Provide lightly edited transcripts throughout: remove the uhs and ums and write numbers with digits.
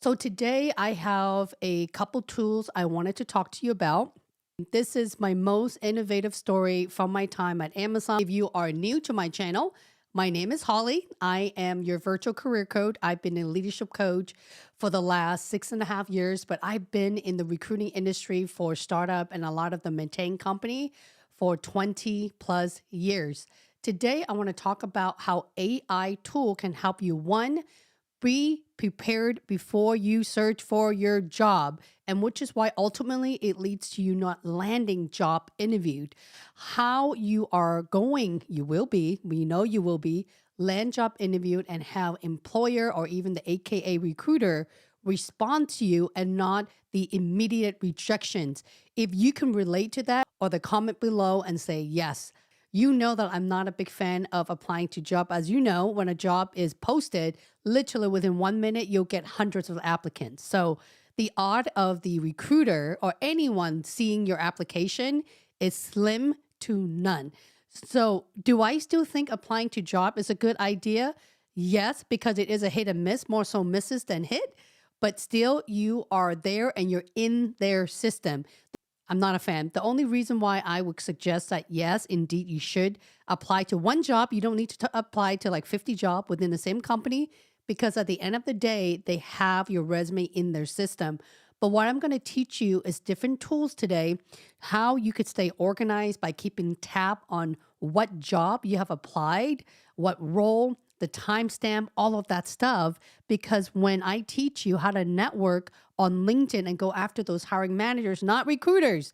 So today I have a couple tools I wanted to talk to you about. This is my most innovative story from my time at Amazon. If you are new to my channel, my name is Holly. I am your virtual career coach. I've been a leadership coach for the last 6.5 years, but I've been in the recruiting industry for startup and a lot of the maintain company for 20 plus years. Today, I want to talk about how AI tool can help you, one, be prepared before you search for your job, and which is why ultimately it leads to you not landing job interviewed. How you are going, you will be, we know you will be, land job interviewed and have employer or even the AKA recruiter respond to you and not the immediate rejections. If you can relate to that, or the comment below and say yes. You know that I'm not a big fan of applying to job. As you know, when a job is posted, literally within 1 minute, you'll get hundreds of applicants. So the odd of the recruiter or anyone seeing your application is slim to none. So do I still think applying to job is a good idea? Yes, because it is a hit and miss, more so misses than hit. But still, you are there and you're in their system. I'm not a fan. The only reason why I would suggest that, yes, indeed, you should apply to one job. You don't need to apply to like 50 jobs within the same company, because at the end of the day, they have your resume in their system. But what I'm going to teach you is different tools today, how you could stay organized by keeping tab on what job you have applied, what role, the timestamp, all of that stuff. Because when I teach you how to network on LinkedIn and go after those hiring managers, not recruiters,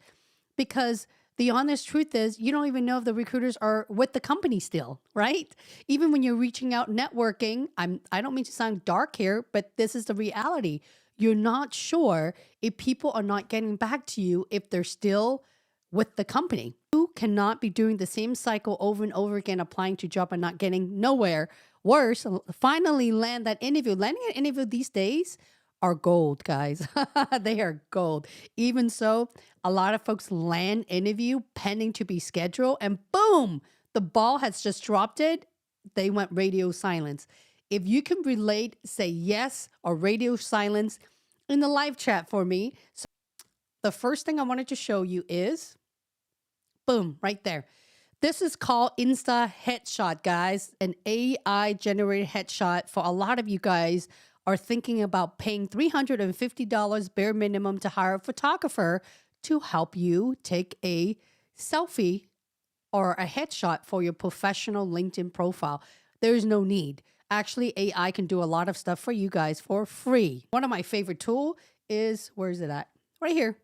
because the honest truth is you don't even know if the recruiters are with the company still, right? Even when you're reaching out networking, I don't mean to sound dark here, but this is the reality. You're not sure if people are not getting back to you if they're still with the company. You cannot be doing the same cycle over and over again, applying to job and not getting nowhere. Worse, finally land that interview. Landing an interview these days are gold, guys. They are gold. Even so, a lot of folks land interview pending to be scheduled, and boom, the ball has just dropped it. They went radio silence. If you can relate, say yes or radio silence in the live chat for me. So the first thing I wanted to show you is, boom, right there. This is called Insta Headshot, guys, an AI generated headshot. For a lot of you guys are thinking about paying $350 bare minimum to hire a photographer to help you take a selfie or a headshot for your professional LinkedIn profile. There is no need. Actually, AI can do a lot of stuff for you guys for free. One of my favorite tool is, where is it at? Right here.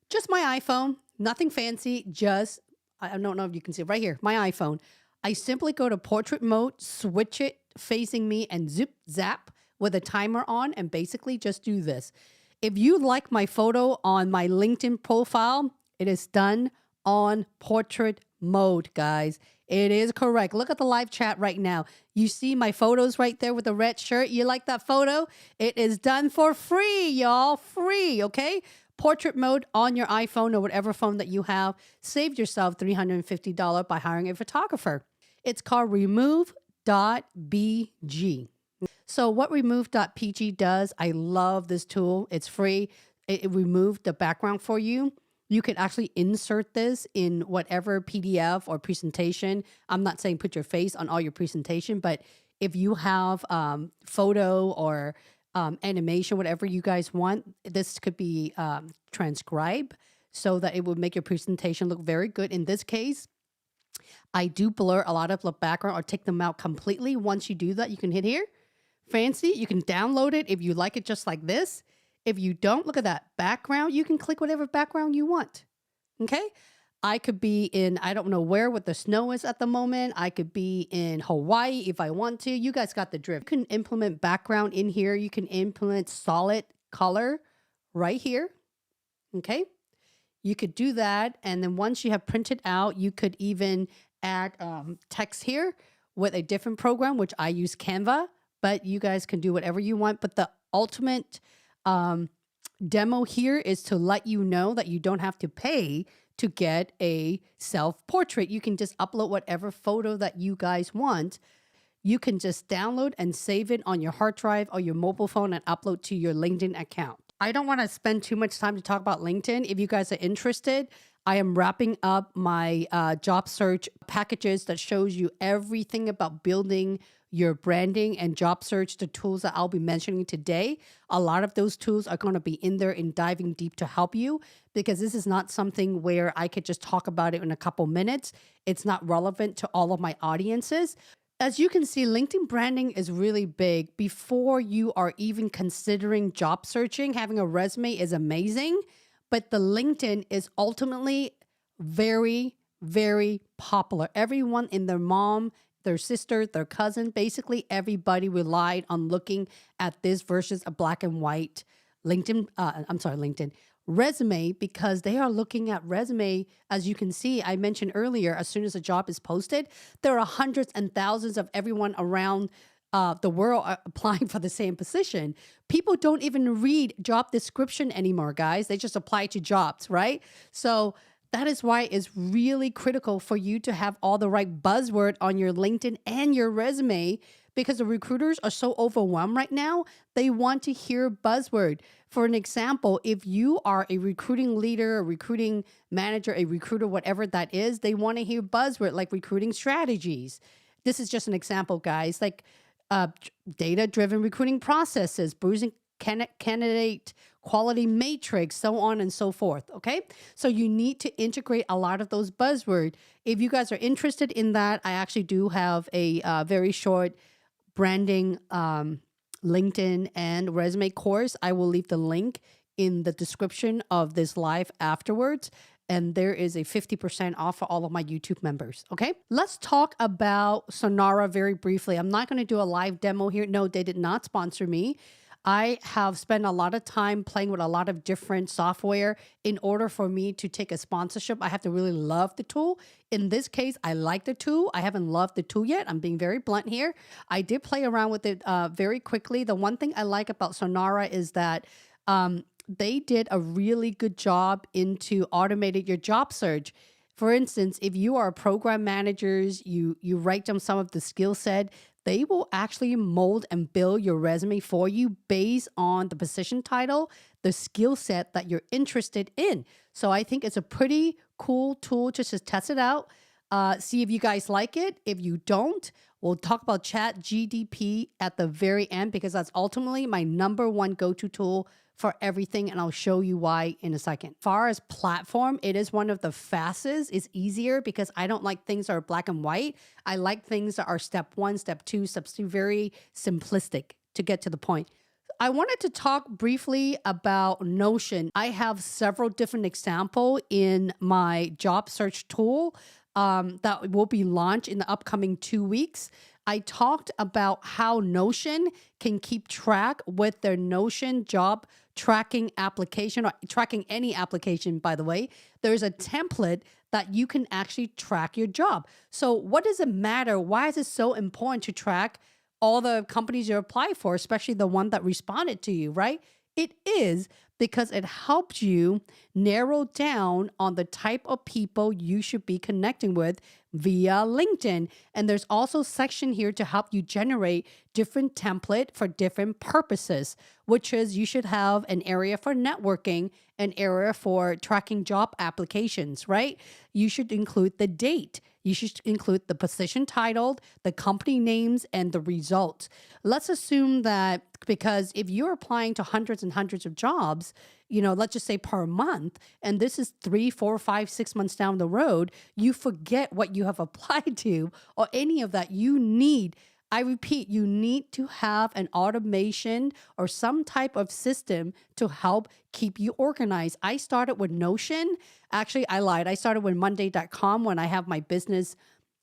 Just my iPhone, nothing fancy, just, I don't know if you can see it right here, my iPhone. I simply go to portrait mode, switch it facing me, and zip zap with a timer on, and basically just do this. If you like my photo on my LinkedIn profile, it is done on portrait mode, guys. It is correct. Look at the live chat right now. You see my photos right there with the red shirt. You like that photo? It is done for free, y'all. Free, okay? Portrait mode on your iPhone or whatever phone that you have. Save yourself $350 by hiring a photographer. It's called remove.bg. So what remove.bg does, I love this tool. It's free. It removes the background for you. You can actually insert this in whatever PDF or presentation. I'm not saying put your face on all your presentation, but if you have photo or animation, whatever you guys want, this could be transcribed so that it would make your presentation look very good. In this case, I do blur a lot of the background or take them out completely. Once you do that, you can hit here. Fancy, you can download it if you like it just like this. If you don't, look at that background. You can click whatever background you want. Okay? I could be in, I don't know where, what the snow is at the moment. I could be in Hawaii if I want to. You guys got the drift. You can implement background in here. You can implement solid color right here. Okay? You could do that. And then once you have printed out, you could even add text here with a different program, which I use Canva. But you guys can do whatever you want. But the ultimate demo here is to let you know that you don't have to pay to get a self-portrait. You can just upload whatever photo that you guys want you can just download and save it on your hard drive or your mobile phone and upload to your LinkedIn account. I don't want to spend too much time to talk about LinkedIn. If you guys are interested, I am wrapping up my job search packages that shows you everything about building your branding and job search, the tools that I'll be mentioning today. A lot of those tools are going to be in there and diving deep to help you, because this is not something where I could just talk about it in a couple minutes. It's not relevant to all of my audiences. As you can see, LinkedIn branding is really big. Before you are even considering job searching, having a resume is amazing, but the LinkedIn is ultimately very, very popular. Everyone and their mom, their sister, their cousin, basically everybody relied on looking at this versus a black and white LinkedIn resume, because they are looking at resume. As you can see, I mentioned earlier, as soon as a job is posted, there are hundreds and thousands of everyone around the world applying for the same position. People don't even read job description anymore, guys. They just apply to jobs, right? So that is why it's really critical for you to have all the right buzzword on your LinkedIn and your resume, because the recruiters are so overwhelmed right now. They want to hear buzzword. For an example, if you are a recruiting leader, a recruiting manager, a recruiter, whatever that is, they want to hear buzzword like recruiting strategies. This is just an example, guys, like data-driven recruiting processes, boosting candidate quality matrix, so on and so forth. Okay, so you need to integrate a lot of those buzzwords. If you guys are interested in that, I actually do have a very short branding LinkedIn and resume course. I will leave the link in the description of this live afterwards. And there is a 50% off for all of my YouTube members. Okay, let's talk about Sonara very briefly. I'm not going to do a live demo here. No, they did not sponsor me. I have spent a lot of time playing with a lot of different software. In order for me to take a sponsorship, I have to really love the tool. In this case, I like the tool. I haven't loved the tool yet. I'm being very blunt here. I did play around with it very quickly. The one thing I like about Sonara is that they did a really good job into automating your job search. For instance, if you are program managers, you write down some of the skill set, they will actually mold and build your resume for you based on the position title, the skill set that you're interested in. So I think it's a pretty cool tool just to test it out. See if you guys like it. If you don't, we'll talk about ChatGPT at the very end, because that's ultimately my #1 go-to tool for everything, and I'll show you why in a second. As far as platform, it is one of the fastest. It's easier because I don't like things that are black and white. I like things that are step 1, step 2, step 3, very simplistic to get to the point. I wanted to talk briefly about Notion. I have several different examples in my job search tool that will be launched in the upcoming 2 weeks. I talked about how Notion can keep track with their Notion job tracking application, or tracking any application, by the way. There's a template that you can actually track your job. So what does it matter? Why is it so important to track all the companies you apply for, especially the one that responded to you, right? It is because it helps you narrow down on the type of people you should be connecting with via LinkedIn. And there's also a section here to help you generate different template for different purposes, which is you should have an area for networking, an area for tracking job applications, right? You should include the date. You should include the position title, the company names, and the results. Let's assume that, because if you're applying to hundreds and hundreds of jobs, let's just say per month, and this is 3, 4, 5, 6 months down the road, you forget what you have applied to or any of that. I repeat, you need to have an automation or some type of system to help keep you organized. I started with Notion. Actually, I lied. I started with Monday.com when I have my business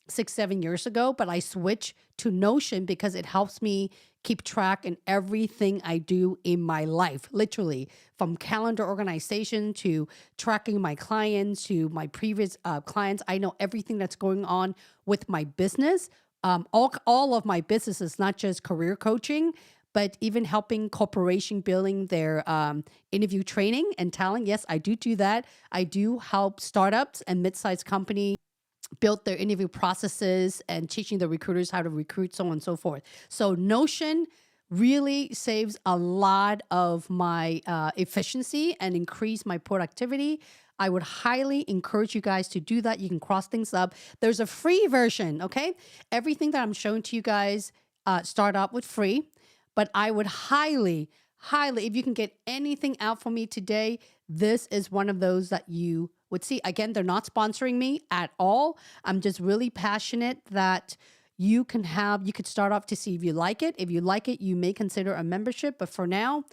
6-7 years ago, but I switched to Notion because it helps me keep track in everything I do in my life, literally from calendar organization to tracking my clients to my previous clients. I know everything that's going on with my business. All of my businesses, not just career coaching, but even helping corporation building their interview training and talent. Yes, I do that. I do help startups and mid-sized companies built their interview processes and teaching the recruiters how to recruit, so on and so forth. So Notion really saves a lot of my efficiency and increase my productivity. I would highly encourage you guys to do that. You can cross things up. There's a free version, okay? Everything that I'm showing to you guys start out with free, but I would highly, if you can get anything out from me today, this is one of those that you would see. Again, they're not sponsoring me at all. I'm just really passionate that you could start off to see if you like it. If you like it, you may consider a membership. But for now,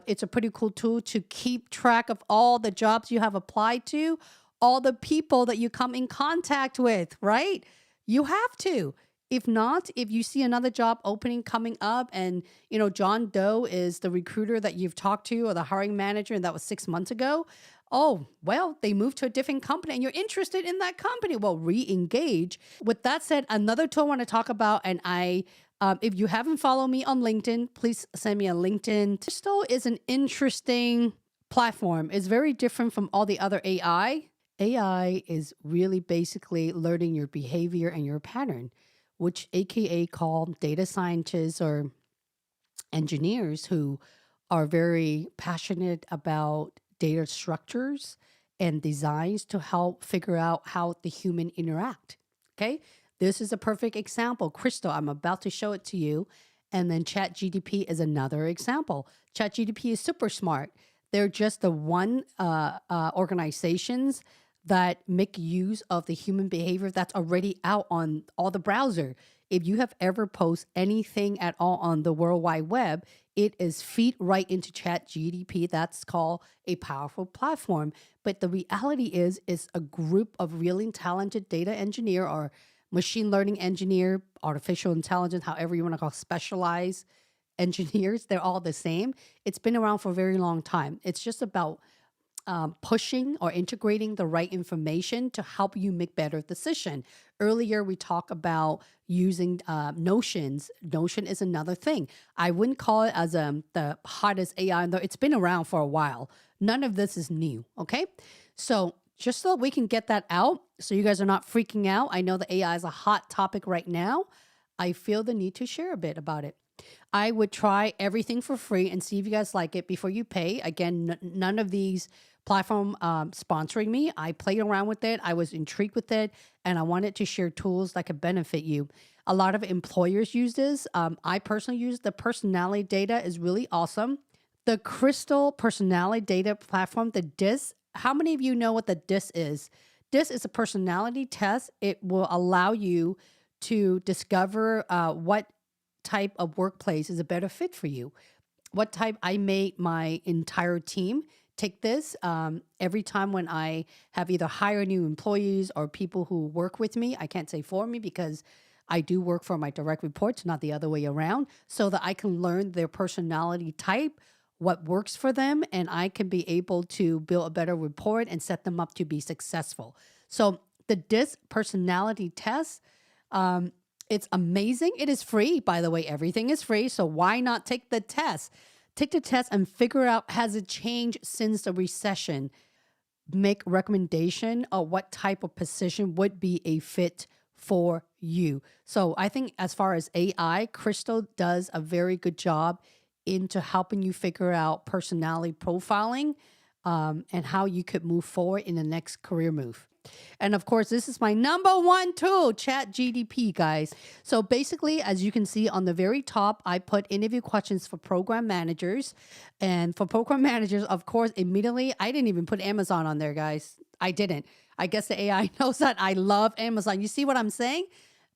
it's a pretty cool tool to keep track of all the jobs you have applied to, all the people that you come in contact with, right? You have to. If not, if you see another job opening coming up and, John Doe is the recruiter that you've talked to or the hiring manager, and that was 6 months ago. Oh, well, they moved to a different company and you're interested in that company. Well, re-engage. With that said, another tool I want to talk about, and if you haven't followed me on LinkedIn, please send me a LinkedIn. Crystal is an interesting platform. It's very different from all the other AI. AI is really basically learning your behavior and your pattern, which AKA call data scientists or engineers who are very passionate about data structures and designs to help figure out how the human interact. Okay, this is a perfect example. Crystal, I'm about to show it to you. And then ChatGPT is another example. ChatGPT is super smart. They're just the one organizations that make use of the human behavior that's already out on all the browser. If you have ever posted anything at all on the World Wide Web, it is feed right into ChatGPT. That's called a powerful platform. But the reality is, it's a group of really talented data engineer or machine learning engineer, artificial intelligence, however you want to call specialized engineers. They're all the same. It's been around for a very long time. It's just about pushing or integrating the right information to help you make better decision. Earlier, we talked about using Notions. Notion is another thing. I wouldn't call it as the hottest AI, though it's been around for a while. None of this is new, okay? So just so we can get that out, so you guys are not freaking out. I know the AI is a hot topic right now. I feel the need to share a bit about it. I would try everything for free and see if you guys like it before you pay. Again, none of these platform sponsoring me. I played around with it. I was intrigued with it, and I wanted to share tools that could benefit you. A lot of employers use this. I personally use the personality data is really awesome. The Crystal personality data platform, the DISC. How many of you know what the DISC is? DISC is a personality test. It will allow you to discover what type of workplace is a better fit for you. What type. I made my entire team take this every time when I have either hire new employees or people who work with me. I can't say for me because I do work for my direct reports, not the other way around, so that I can learn their personality type, what works for them, and I can be able to build a better report and set them up to be successful. So the DISC personality test, it's amazing. It is free, by the way. Everything is free. So why not take the test? Take the test and figure out, has it changed since the recession? Make recommendation of what type of position would be a fit for you. So I think as far as AI, Crystal does a very good job into helping you figure out personality profiling and how you could move forward in the next career move. And of course, this is my #1 tool, ChatGPT, guys. So basically, as you can see on the very top, I put interview questions for program managers. And for program managers, of course, immediately, I didn't even put Amazon on there, guys. I didn't. I guess the AI knows that I love Amazon. You see what I'm saying?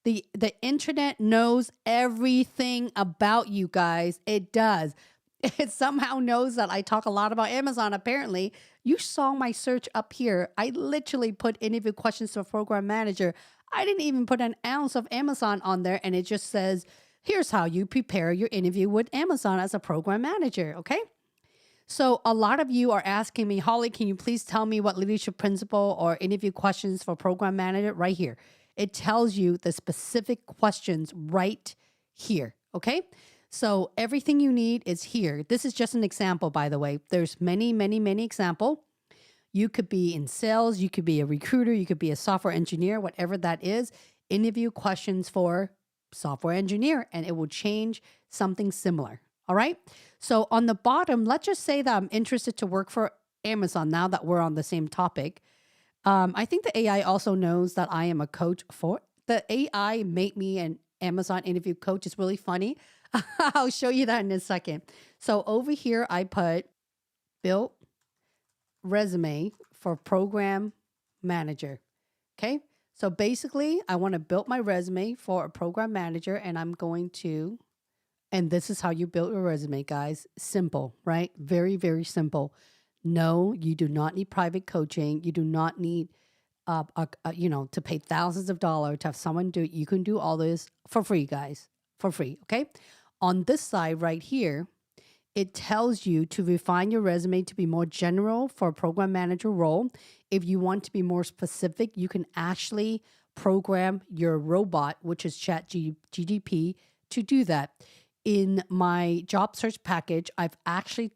The internet knows everything about you guys. It does. It somehow knows that I talk a lot about Amazon, apparently. You saw my search up here. I literally put interview questions for program manager. I didn't even put an ounce of Amazon on there, and it just says, here's how you prepare your interview with Amazon as a program manager, okay? So a lot of you are asking me, Holly, can you please tell me what leadership principle or interview questions for program manager? Right here. It tells you the specific questions right here, okay? So everything you need is here. This is just an example, by the way. There's many, many, many examples. You could be in sales, you could be a recruiter, you could be a software engineer, whatever that is. Interview questions for software engineer, and it will change something similar. All right. So on the bottom, let's just say that I'm interested to work for Amazon now that we're on the same topic. I think the AI also knows that I am a coach for the AI made me an Amazon interview coach. It's really funny. I'll show you that in a second. So over here, I put built resume for program manager. Okay. So basically I want to build my resume for a program manager, and I'm going to, and this is how you build your resume, guys. Simple, right? Very, very simple. No, you do not need private coaching. You do not need, to pay thousands of dollars to have someone do it. You can do all this for free, guys, for free. Okay. On this side right here, it tells you to refine your resume to be more general for a program manager role. If you want to be more specific, you can actually program your robot, which is ChatGPT, to do that. In my job search package, I've actually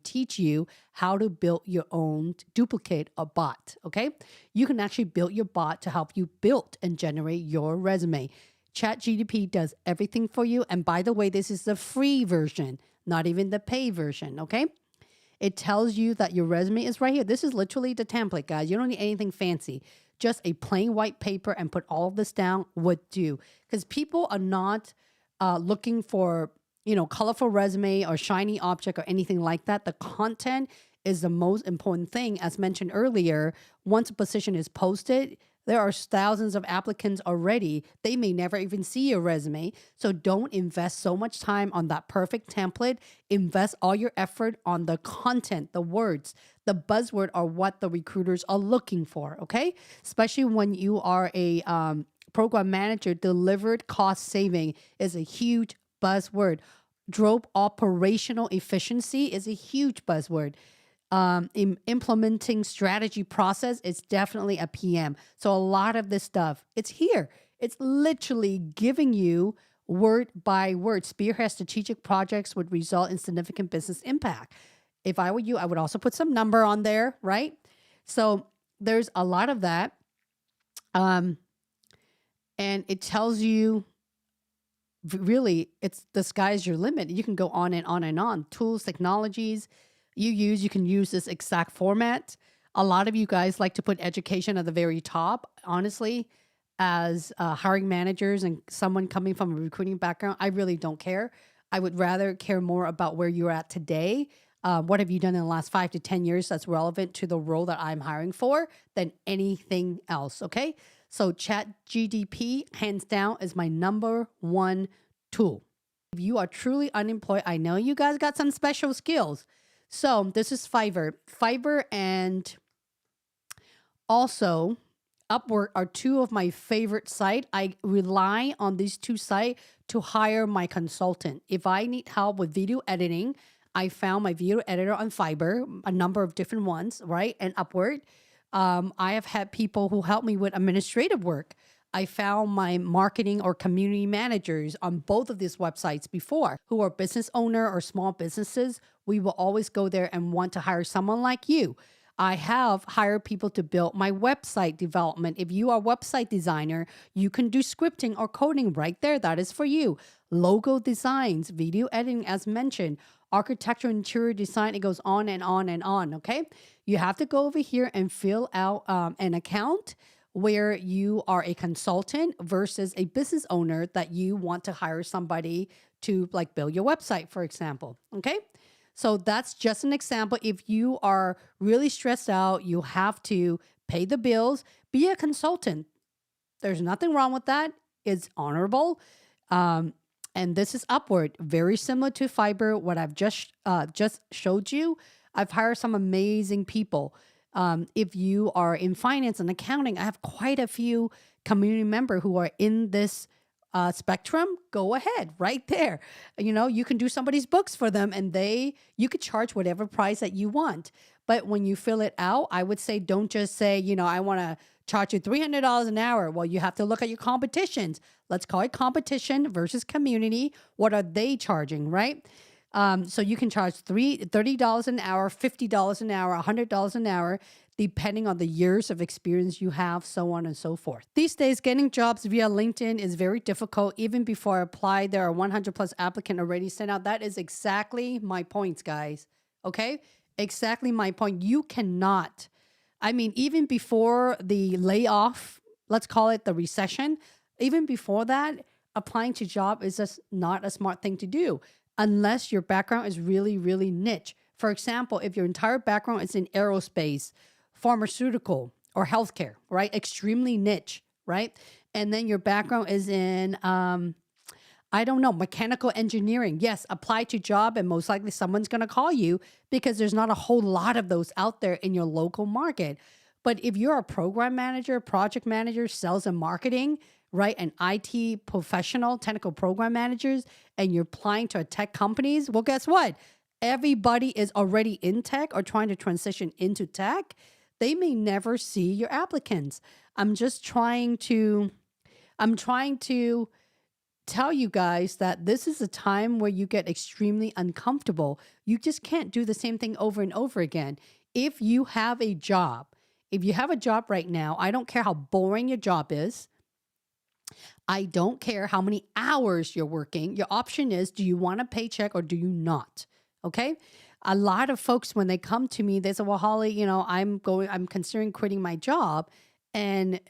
teach you how to build your own duplicate a bot, okay? You can actually build your bot to help you build and generate your resume. ChatGPT does everything for you. And by the way, this is the free version, not even the paid version, okay? It tells you that your resume is right here. This is literally the template, guys. You don't need anything fancy. Just a plain white paper and put all of this down would do. Because people are not looking for, colorful resume or shiny object or anything like that. The content is the most important thing. As mentioned earlier, once a position is posted, there are thousands of applicants already. They may never even see your resume. So don't invest so much time on that perfect template. Invest all your effort on the content, the words. The buzzword are what the recruiters are looking for, okay? Especially when you are a program manager, delivered cost saving is a huge buzzword. Drove operational efficiency is a huge buzzword. Implementing strategy process is definitely a PM. So a lot of this stuff, it's here. It's literally giving you word by word. Spearhead strategic projects would result in significant business impact. If I were you, I would also put some number on there, right? So there's a lot of that. And it tells you really it's the sky's your limit. You can go on and on and on. Tools, technologies you can use this exact format. A lot of you guys like to put education at the very top. Honestly, as hiring managers and someone coming from a recruiting background, I really don't care. I would rather care more about where you're at today. What have you done in the last 5 to 10 years that's relevant to the role that I'm hiring for than anything else, okay? So ChatGPT, hands down, is my #1 tool. If you are truly unemployed, I know you guys got some special skills. So this is Fiverr. Fiverr and also Upwork are two of my favorite sites. I rely on these two sites to hire my consultant. If I need help with video editing, I found my video editor on Fiverr, a number of different ones, right? And Upwork. I have had people who help me with administrative work. I found my marketing or community managers on both of these websites before who are business owner or small businesses. We will always go there and want to hire someone like you. I have hired people to build my website development. If you are a website designer, you can do scripting or coding right there. That is for you. Logo designs, video editing, as mentioned, architecture, interior design. It goes on and on and on, okay? You have to go over here and fill out an account where you are a consultant versus a business owner that you want to hire somebody to like build your website, for example, okay? So that's just an example. If you are really stressed out, you have to pay the bills, be a consultant. There's nothing wrong with that. It's honorable. And this is Upward, very similar to Fiverr. What I've just showed you, I've hired some amazing people. If you are in finance and accounting, I have quite a few community members who are in this spectrum. Go ahead, right there. You can do somebody's books for them, and you could charge whatever price that you want. But when you fill it out, I would say don't just say, I want to charge you $300 an hour. Well, you have to look at your competitions. Let's call it competition versus community. What are they charging, right? So you can charge $30 an hour, $50 an hour, $100 an hour, depending on the years of experience you have, so on and so forth. These days, getting jobs via LinkedIn is very difficult. Even before I applied, there are 100 plus applicants already sent out. That is exactly my points, guys. Okay? Exactly my point. You cannot, I mean, even before the layoff, let's call it the recession, even before that, applying to job is just not a smart thing to do unless your background is really, really niche. For example, if your entire background is in aerospace, pharmaceutical, or healthcare, right? Extremely niche, right? And then your background is in, I don't know, mechanical engineering. Yes, apply to job and most likely someone's going to call you because there's not a whole lot of those out there in your local market. But if you're a program manager, project manager, sales and marketing, right, an IT professional, technical program managers, and you're applying to tech companies, well, guess what? Everybody is already in tech or trying to transition into tech. They may never see your applicants. I'm trying to tell you guys that this is a time where you get extremely uncomfortable. You just can't do the same thing over and over again. If you have a job right now, I don't care how boring your job is. I don't care how many hours you're working. Your option is, do you want a paycheck or do you not? Okay. A lot of folks, when they come to me, they say, well, Holly, I'm considering quitting my job. And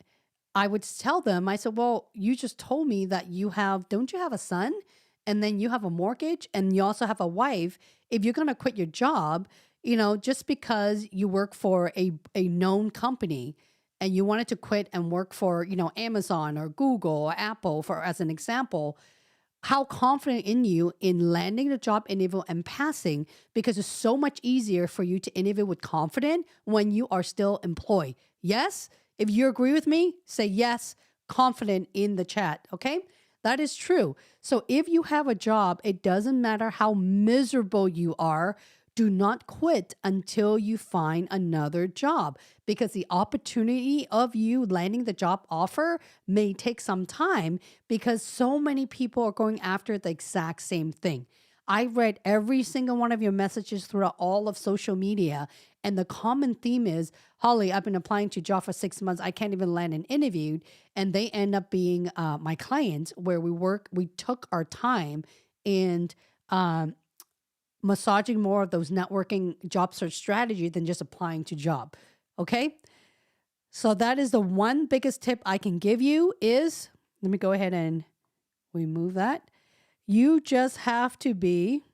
I would tell them, I said, well, you just told me that don't you have a son? And then you have a mortgage and you also have a wife. If you're going to quit your job, just because you work for a known company and you wanted to quit and work for, Amazon or Google or Apple, as an example, how confident in you in landing the job interview and passing, because it's so much easier for you to interview with confidence when you are still employed. Yes? If you agree with me, say yes, confident in the chat, okay? That is true. So if you have a job, it doesn't matter how miserable you are, do not quit until you find another job, because the opportunity of you landing the job offer may take some time because so many people are going after the exact same thing. I read every single one of your messages throughout all of social media, and the common theme is, Holly, I've been applying to job for 6 months. I can't even land an interview. And they end up being my clients where we took our time and massaging more of those networking job search strategy than just applying to job. Okay. So that is the one biggest tip I can give you is, let me go ahead and remove that. You just have to be,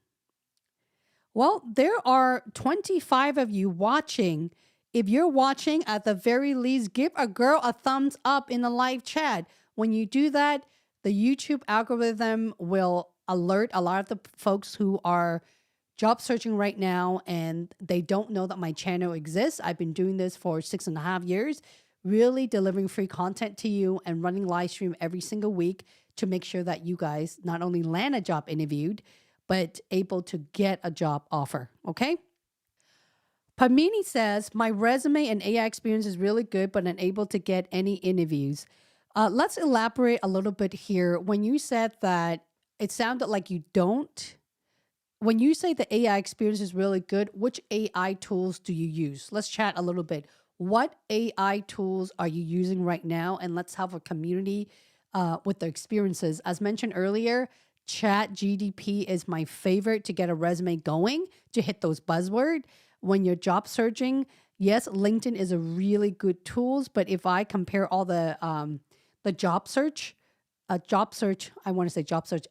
well, there are 25 of you watching. If you're watching, at the very least, give a girl a thumbs up in the live chat. When you do that, the YouTube algorithm will alert a lot of the folks who are job searching right now and they don't know that my channel exists. I've been doing this for 6.5 years, really delivering free content to you and running live stream every single week to make sure that you guys not only land a job interviewed, but able to get a job offer, okay? Pamini says, my resume and AI experience is really good, but unable to get any interviews. Let's elaborate a little bit here. When you said that, it sounded like you don't. When you say the AI experience is really good, which AI tools do you use? Let's chat a little bit. What AI tools are you using right now? And let's have a community with the experiences. As mentioned earlier, ChatGPT is my favorite to get a resume going, to hit those buzzwords. When you're job searching, yes, LinkedIn is a really good tools, but if I compare all the job search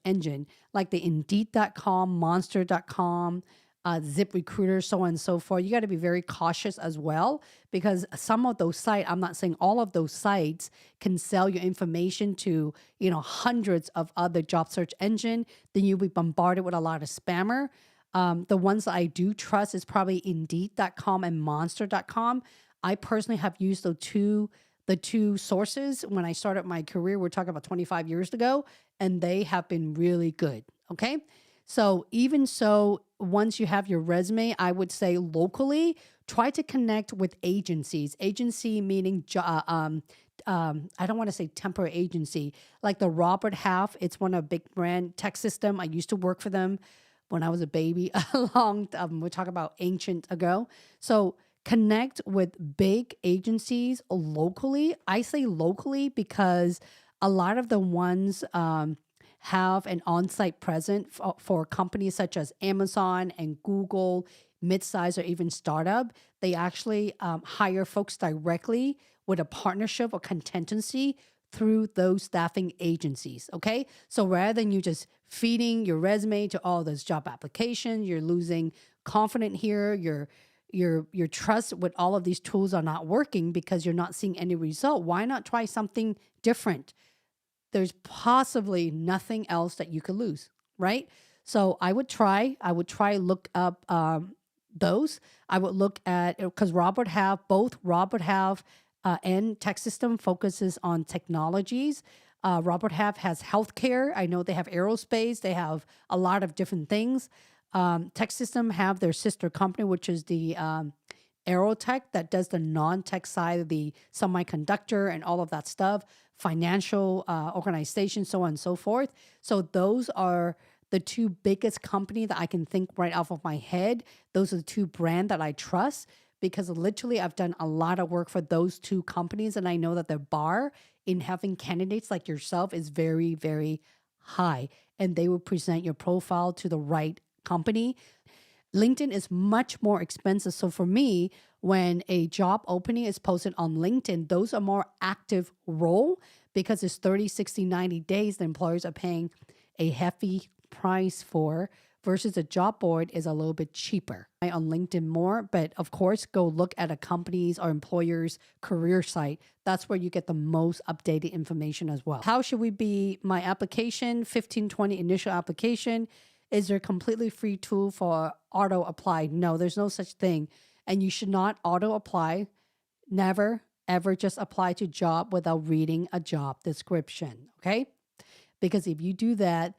engine, like the Indeed.com, Monster.com, ZipRecruiter, so on and so forth, you got to be very cautious as well, because some of those sites, I'm not saying all of those sites, can sell your information to, hundreds of other job search engine. Then you'll be bombarded with a lot of spammer. The ones that I do trust is probably Indeed.com and Monster.com. I personally have used the two sources when I started my career. We're talking about 25 years ago, and they have been really good. Okay. So even so, once you have your resume, I would say locally, try to connect with agencies. Agency meaning, I don't want to say temporary agency, like the Robert Half. It's one of a big brand tech system. I used to work for them. when I was a baby, we're talking about ancient ago. So connect with big agencies locally. I say locally because a lot of the ones have an on-site presence for companies such as Amazon and Google, midsize or even startup. They actually hire folks directly with a partnership or contingency through those staffing agencies. Okay. So rather than you just feeding your resume to all those job applications, you're losing confidence here. Your trust with all of these tools are not working because you're not seeing any result. Why not try something different? There's possibly nothing else that you could lose, right? So I would try look up those. I would look at, because both Robert Half and Tech System focuses on technologies. Robert Half has healthcare. I know they have aerospace. They have a lot of different things. Tech System have their sister company, which is the Aerotech, that does the non-tech side of the semiconductor and all of that stuff, financial organizations, so on and so forth. So those are the two biggest companies that I can think right off of my head. Those are the two brands that I trust, because literally I've done a lot of work for those two companies, and I know that the bar in having candidates like yourself is very, very high, and they will present your profile to the right company. LinkedIn is much more expensive. So for me, when a job opening is posted on LinkedIn, those are more active role because it's 30, 60, 90 days the employers are paying a hefty price for, versus a job board is a little bit cheaper. On LinkedIn more, but of course, go look at a company's or employer's career site. That's where you get the most updated information as well. How should we be? My application, 15, 20 initial application. Is there a completely free tool for auto apply? No, there's no such thing. And you should not auto apply. Never, ever just apply to job without reading a job description. Okay? Because if you do that,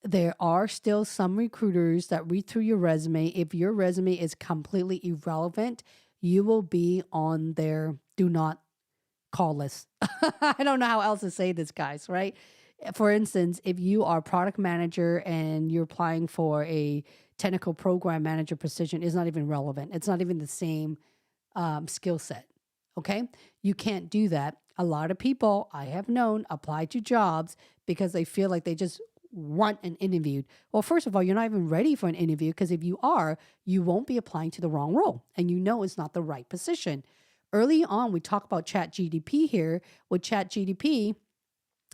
there are still some recruiters that read through your resume. If your resume is completely irrelevant, you will be on their do not call list. I don't know how else to say this, guys, right? For instance, if you are a product manager and you're applying for a technical program manager position, it's not even relevant. It's not even the same skill set. Okay? You can't do that. A lot of people I have known apply to jobs because they feel like they just want an interview. Well, first of all, you're not even ready for an interview, because if you are, you won't be applying to the wrong role, and you know it's not the right position. Early on, we talk about ChatGPT here. With ChatGPT,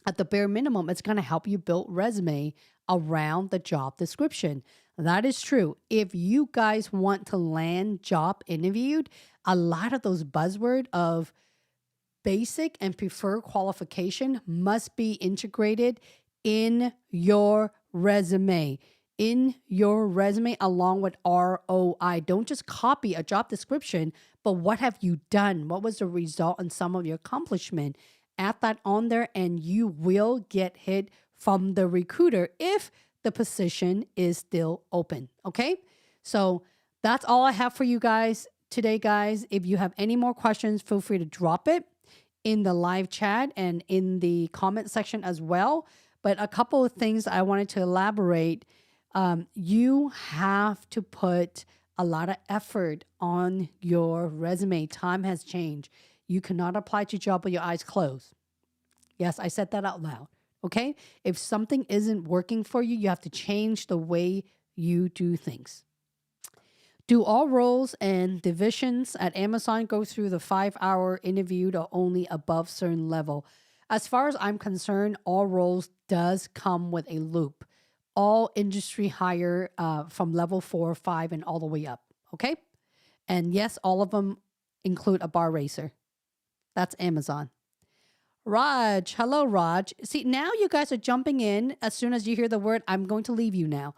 at the bare minimum, it's going to help you build resume around the job description. That is true. If you guys want to land job interviewed, a lot of those buzzwords of basic and preferred qualification must be integrated in your resume. In your resume, along with ROI. Don't just copy a job description, but what have you done? What was the result and some of your accomplishment? Add that on there, and you will get hit from the recruiter if the position is still open. Okay? So that's all I have for you guys today, guys. If you have any more questions, feel free to drop it in the live chat and in the comment section as well. But a couple of things I wanted to elaborate. You have to put a lot of effort on your resume. Time has changed. You cannot apply to a job with your eyes closed. Yes, I said that out loud. Okay? If something isn't working for you, you have to change the way you do things. Do all roles and divisions at Amazon go through the 5-hour interview or only above certain level? As far as I'm concerned, all roles does come with a loop. All industry hire from level 4, 5, and all the way up. Okay? And yes, all of them include a bar racer. That's Amazon. Raj. Hello, Raj. See, now you guys are jumping in as soon as you hear the word, I'm going to leave you now.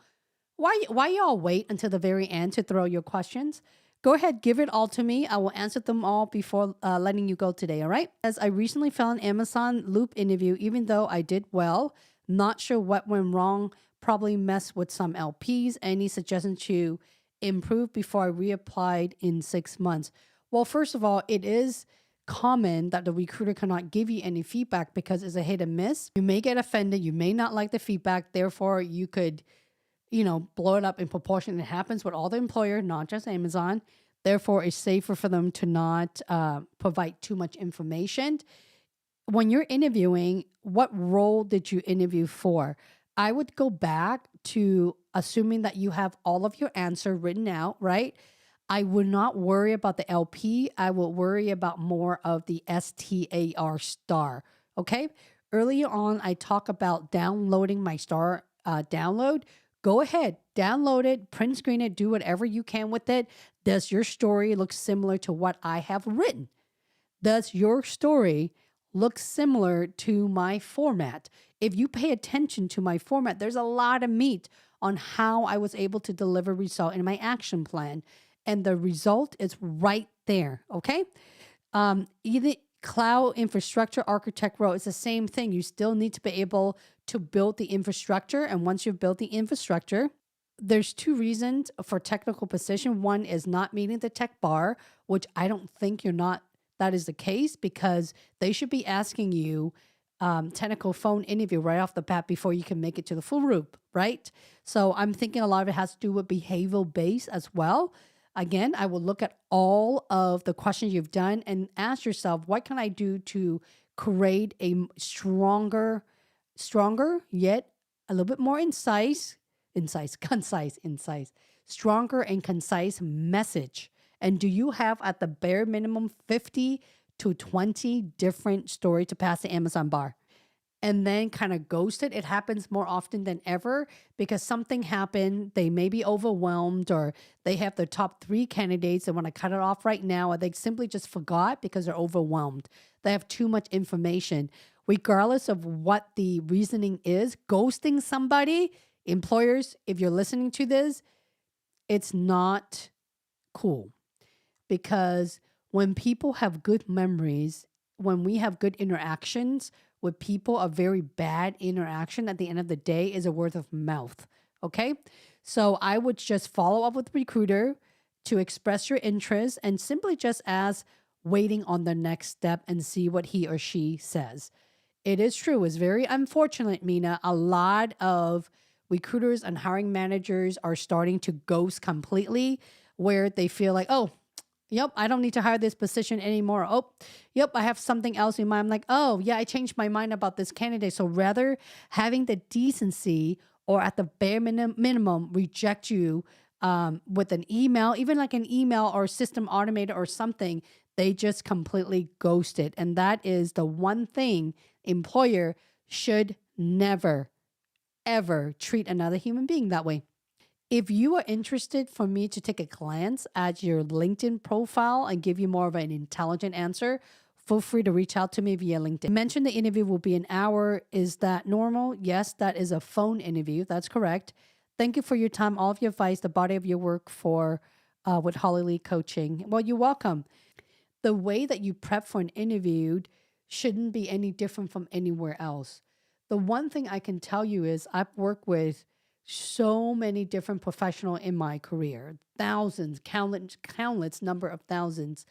Why y'all wait until the very end to throw your questions? Go ahead, give it all to me. I will answer them all before letting you go today, all right? As I recently found an Amazon Loop interview, even though I did well, not sure what went wrong, probably messed with some LPs. Any suggestions to improve before I reapplied in 6 months? Well, first of all, it is common that the recruiter cannot give you any feedback because it's a hit and miss. You may get offended. You may not like the feedback. Therefore, you could blow it up in proportion. It happens with all the employer, not just Amazon. Therefore, it's safer for them to not provide too much information. When you're interviewing, what role did you interview for? I would go back to assuming that you have all of your answer written out, right? I would not worry about the LP. I will worry about more of the STAR star. Okay. Earlier on, I talk about downloading my star download. Go ahead, download it, print screen it, do whatever you can with it. Does your story look similar to what I have written? Does your story look similar to my format? If you pay attention to my format, there's a lot of meat on how I was able to deliver result in my action plan. And the result is right there, okay? Either cloud infrastructure architect role is the same thing. You still need to be able to build the infrastructure. And once you've built the infrastructure, there's two reasons for technical position. One is not meeting the tech bar, which I don't think that is the case, because they should be asking you technical phone interview right off the bat before you can make it to the full group, right? So I'm thinking a lot of it has to do with behavioral base as well. Again, I will look at all of the questions you've done and ask yourself, what can I do to create a stronger, yet a little bit more concise, stronger and concise message? And do you have at the bare minimum 50 to 20 different stories to pass the Amazon bar? And then kind of ghost it. It happens more often than ever because something happened. They may be overwhelmed, or they have the top 3 candidates. They want to cut it off right now, or they simply just forgot because they're overwhelmed. They have too much information. Regardless of what the reasoning is, ghosting somebody, employers, if you're listening to this, it's not cool. Because when people have good memories, when we have good interactions with people, a very bad interaction at the end of the day is a word of mouth. Okay. So I would just follow up with the recruiter to express your interest and simply just ask, waiting on the next step, and see what he or she says. It is true. It's very unfortunate, Mina. A lot of recruiters and hiring managers are starting to ghost completely, where they feel like, oh, yep, I don't need to hire this position anymore. Oh, yep, I have something else in mind. I'm like, oh, yeah, I changed my mind about this candidate. So rather having the decency, or at the bare minimum, reject you with an email, even like an email or system automated or something, they just completely ghost it. And that is the one thing employer should never, ever treat another human being that way. If you are interested for me to take a glance at your LinkedIn profile and give you more of an intelligent answer, feel free to reach out to me via LinkedIn. Mention the interview will be an hour. Is that normal? Yes, that is a phone interview. That's correct. Thank you for your time, all of your advice, the body of your work with Holly Lee Coaching. Well, you're welcome. The way that you prep for an interview shouldn't be any different from anywhere else. The one thing I can tell you is I've worked with so many different professionals in my career, thousands, countless number of thousands.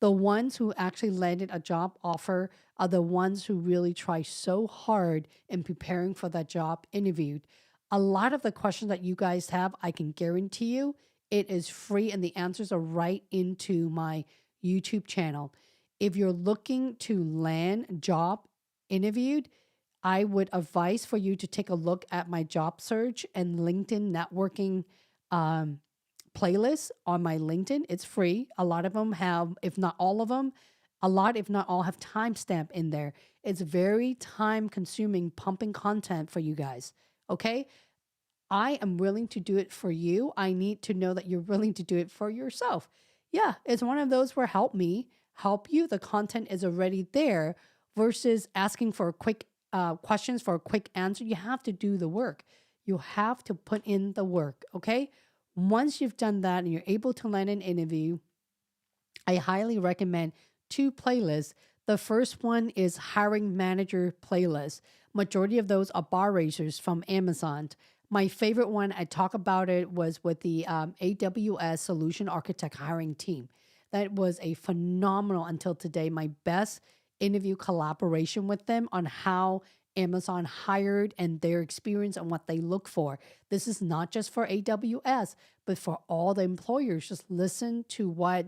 The ones who actually landed a job offer are the ones who really try so hard in preparing for that job interviewed. A lot of the questions that you guys have, I can guarantee you, it is free and the answers are right into my YouTube channel. If you're looking to land job interviewed, I would advise for you to take a look at my job search and LinkedIn networking playlist on my LinkedIn. It's free. A lot of them have, if not all of them, if not all, have timestamp in there. It's very time consuming, pumping content for you guys. Okay. I am willing to do it for you. I need to know that you're willing to do it for yourself. Yeah. It's one of those where help me help you. The content is already there versus asking for a quick questions for a quick answer. You have to do the work. You have to put in the work. Okay. Once you've done that and you're able to land an interview, I highly recommend 2 playlists. The first one is hiring manager playlist. Majority of those are bar raisers from Amazon. My favorite one, I talk about it, was with the AWS Solution Architect hiring team. That was a phenomenal, until today, my best interview collaboration with them on how Amazon hired and their experience and what they look for. This is not just for AWS, but for all the employers. Just listen to what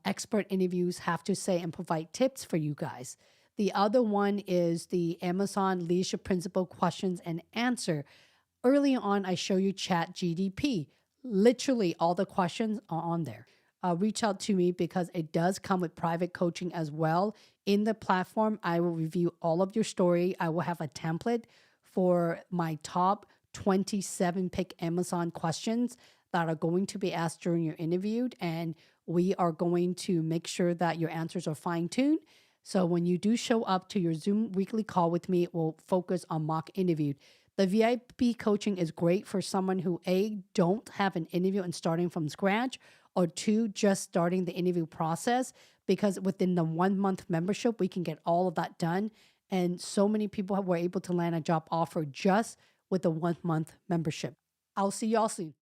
expert interviews have to say and provide tips for you guys. The other one is the Amazon Leadership Principle Questions and Answer. Early on, I show you ChatGPT. Literally, all the questions are on there. Reach out to me because it does come with private coaching as well. In the platform, I will review all of your story. I will have a template for my top 27 pick Amazon questions that are going to be asked during your interview. And we are going to make sure that your answers are fine-tuned. So when you do show up to your Zoom weekly call with me, it will focus on mock interview. The VIP coaching is great for someone who, A, don't have an interview and starting from scratch, or two, just starting the interview process, because within the 1 month membership, we can get all of that done. And so many people were able to land a job offer just with the 1 month membership. I'll see y'all soon.